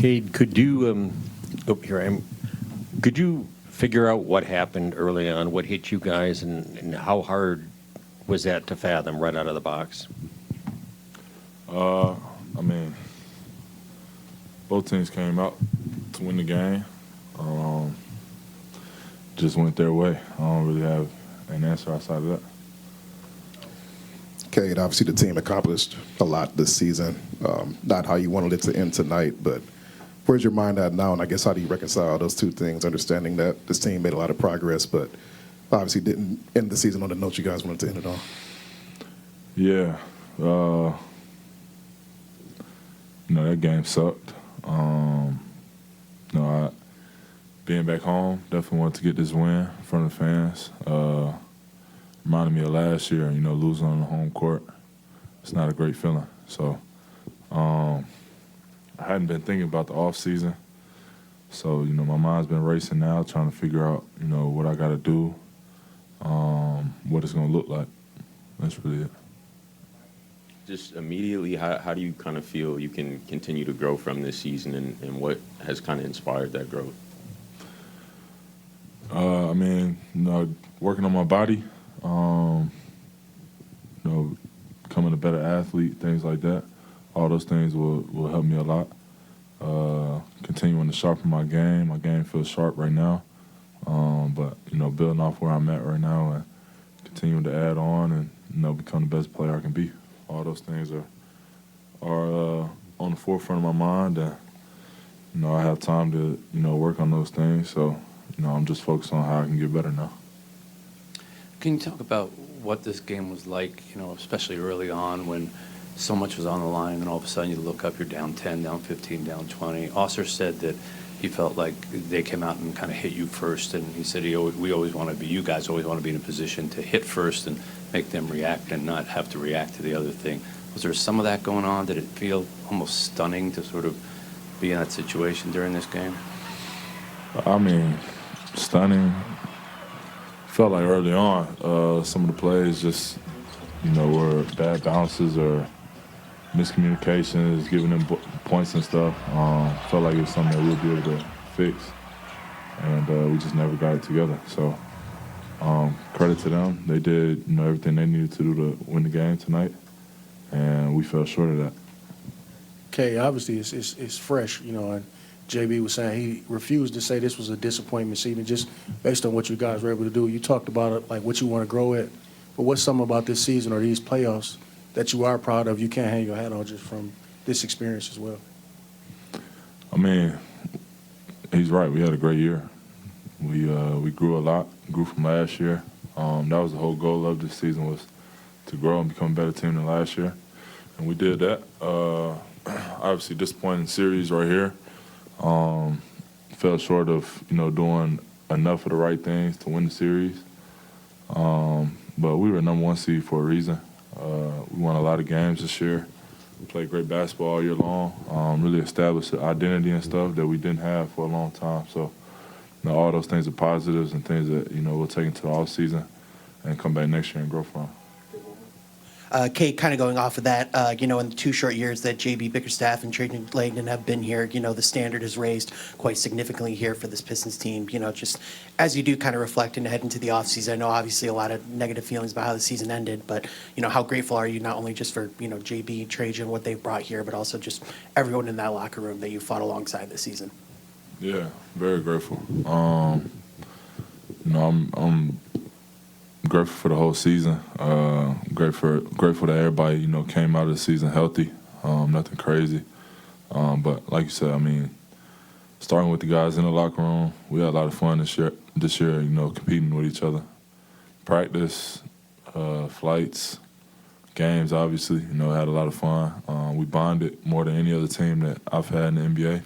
Cade, could you here I am. Could you figure out what happened early on, what hit you guys, and how hard was that to fathom right out of the box? I mean, both teams came out to win the game. Just went their way. I don't really have an answer outside of that. Cade, obviously the team accomplished a lot this season. Not how you wanted it to end tonight, but where's your mind at now? And I guess how do you reconcile those two things, understanding that this team made a lot of progress, but obviously didn't end the season on the note you guys wanted to end it on? Yeah. That game sucked. Being back home, definitely wanted to get this win in front of the fans. Reminded me of last year, losing on the home court. It's not a great feeling. So I hadn't been thinking about the off season. So, my mind's been racing now, trying to figure out, what I got to do, what it's going to look like. That's really it. Just immediately, how do you kind of feel you can continue to grow from this season, and what has kind of inspired that growth? Working on my body, becoming a better athlete, things like that. All those things will help me a lot. Continuing to sharpen my game. My game feels sharp right now. But building off where I'm at right now and continuing to add on and become the best player I can be. All those things are on the forefront of my mind, and I have time to work on those things. So I'm just focused on how I can get better now. Can you talk about what this game was like, especially early on when so much was on the line and all of a sudden you look up, you're down 10, down 15, down 20. Osser said that he felt like they came out and kind of hit you first, and he said you guys always want to be in a position to hit first and make them react and not have to react to the other thing. Was there some of that going on? Did it feel almost stunning to sort of be in that situation during this game? Stunning. Felt like early on, some of the plays just, were bad bounces or miscommunications, giving them points and stuff. Felt like it was something that we'd be able to fix, and we just never got it together. So credit to them. They did, everything they needed to do to win the game tonight, and we fell short of that. Okay, obviously it's fresh, and JB was saying he refused to say this was a disappointment season just based on what you guys were able to do. You talked about it, like what you want to grow at, but what's something about this season or these playoffs that you are proud of, you can't hang your hat on just from this experience as well? He's right. We had a great year. We grew a lot, grew from last year. That was the whole goal of this season, was to grow and become a better team than last year, and we did that. Obviously, disappointing series right here. Fell short of, doing enough of the right things to win the series. But we were number one seed for a reason. We won a lot of games this year. We played great basketball all year long. Really established the identity and stuff that we didn't have for a long time. So, all those things are positives and things that, we'll take into the off season and come back next year and grow from. Kate, kind of going off of that, in the 2 short years that J.B. Bickerstaff and Trajan Langdon have been here, the standard is raised quite significantly here for this Pistons team. Just as you do kind of reflect and head into the offseason, I know obviously a lot of negative feelings about how the season ended, but, how grateful are you not only just for, J.B., Trajan, what they've brought here, but also just everyone in that locker room that you fought alongside this season? Yeah, very grateful. I'm grateful for the whole season. Grateful that everybody, came out of the season healthy. Nothing crazy. But like you said, starting with the guys in the locker room, we had a lot of fun this year, competing with each other. Practice, flights, games, obviously, had a lot of fun. We bonded more than any other team that I've had in the NBA.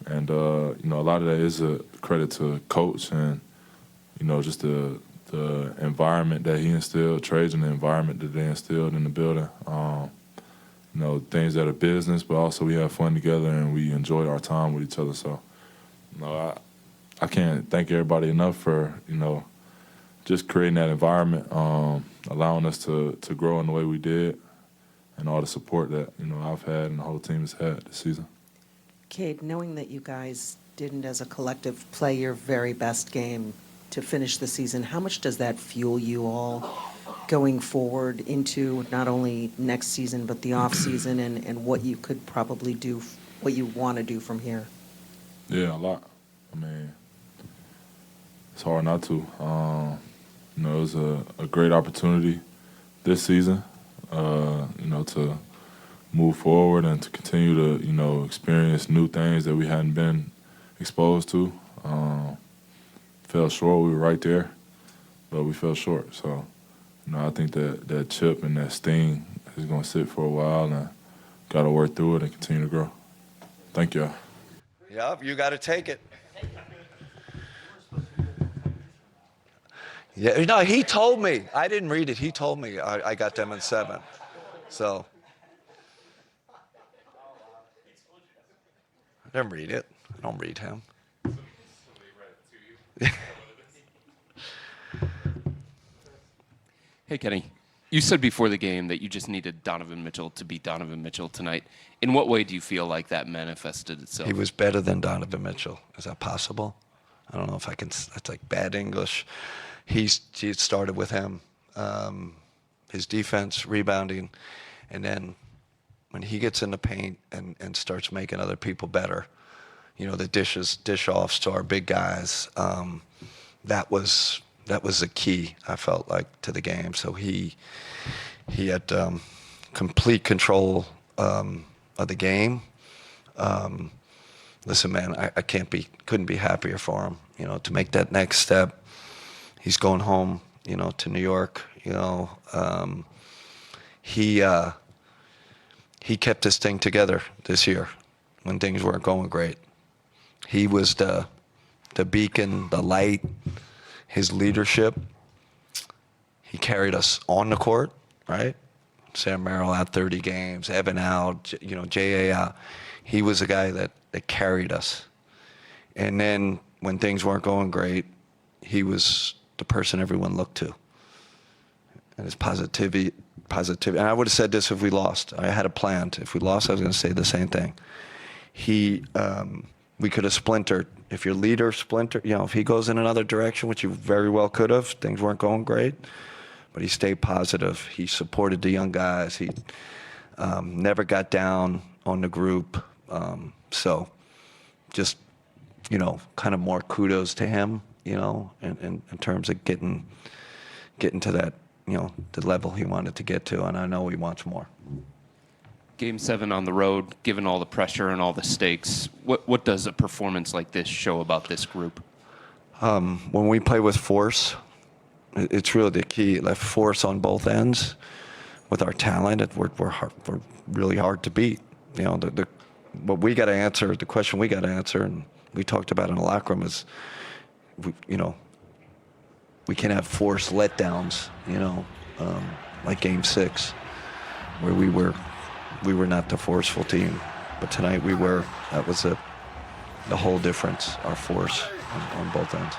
And, a lot of that is a credit to coach and, just the environment that he instilled, Trajan, the environment that they instilled in the building. Things that are business, but also we have fun together and we enjoy our time with each other. So, I can't thank everybody enough for, just creating that environment, allowing us to grow in the way we did, and all the support that, I've had and the whole team has had this season. Cade, knowing that you guys didn't as a collective play your very best game to finish the season, how much does that fuel you all going forward into not only next season, but the off season and what you could probably do, what you want to do from here? Yeah, a lot. I mean, it's hard not to. You know, it was a great opportunity this season, you know, to move forward and to continue to, you know, experience new things that we hadn't been exposed to. Fell short. We were right there, but we fell short. So, you know, I think that chip and that sting is going to sit for a while, and got to work through it and continue to grow. Thank y'all. Yep, you got to take it. Yeah, no, he told me. I didn't read it. He told me I got them in 7. So I didn't read it. I don't read him. Hey, Kenny. You said before the game that you just needed Donovan Mitchell to beat Donovan Mitchell tonight. In what way do you feel like that manifested itself? He was better than Donovan Mitchell. Is that possible? I don't know if I can. That's like bad English. He started with him. His defense, rebounding, and then when he gets in the paint and starts making other people better, you know, the dish-offs to our big guys, that was the key, I felt like, to the game. So he had complete control of the game. Listen, man, I couldn't be happier for him, you know, to make that next step. He's going home, you know, to New York, you know. He kept this thing together this year when things weren't going great. He was the beacon, the light, his leadership. He carried us on the court, right? Sam Merrill out 30 games, Evan out, you know, J.A. out. He was a guy that carried us. And then when things weren't going great, he was the person everyone looked to. And his positivity. And I would have said this if we lost. I had a plan. If we lost, I was going to say the same thing. We could have splintered. If your leader splintered, you know, if he goes in another direction, which he very well could have, things weren't going great, but he stayed positive. He supported the young guys. He never got down on the group. So just, you know, kind of more kudos to him, you know, in terms of getting to that, you know, the level he wanted to get to, and I know he wants more. Game 7 on the road, given all the pressure and all the stakes, what does a performance like this show about this group? When we play with force, it's really the key. Like force on both ends. With our talent, we're really hard to beat. You know, what we got to answer, the question we got to answer, and we talked about in the locker room is, you know, we can have forced letdowns. You know, like Game 6, where we were not the forceful team, but tonight we were. That was the whole difference. Our force on both ends.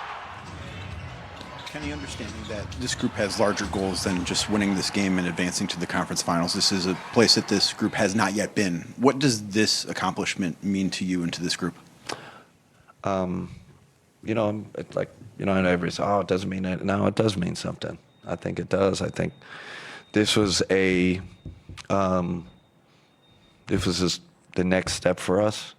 Kenny, understanding that this group has larger goals than just winning this game and advancing to the conference finals, this is a place that this group has not yet been. What does this accomplishment mean to you and to this group? You know, it's like, you know, and everybody says, oh, it doesn't mean that. No, it does mean something. I think it does. I think this was the next step for us.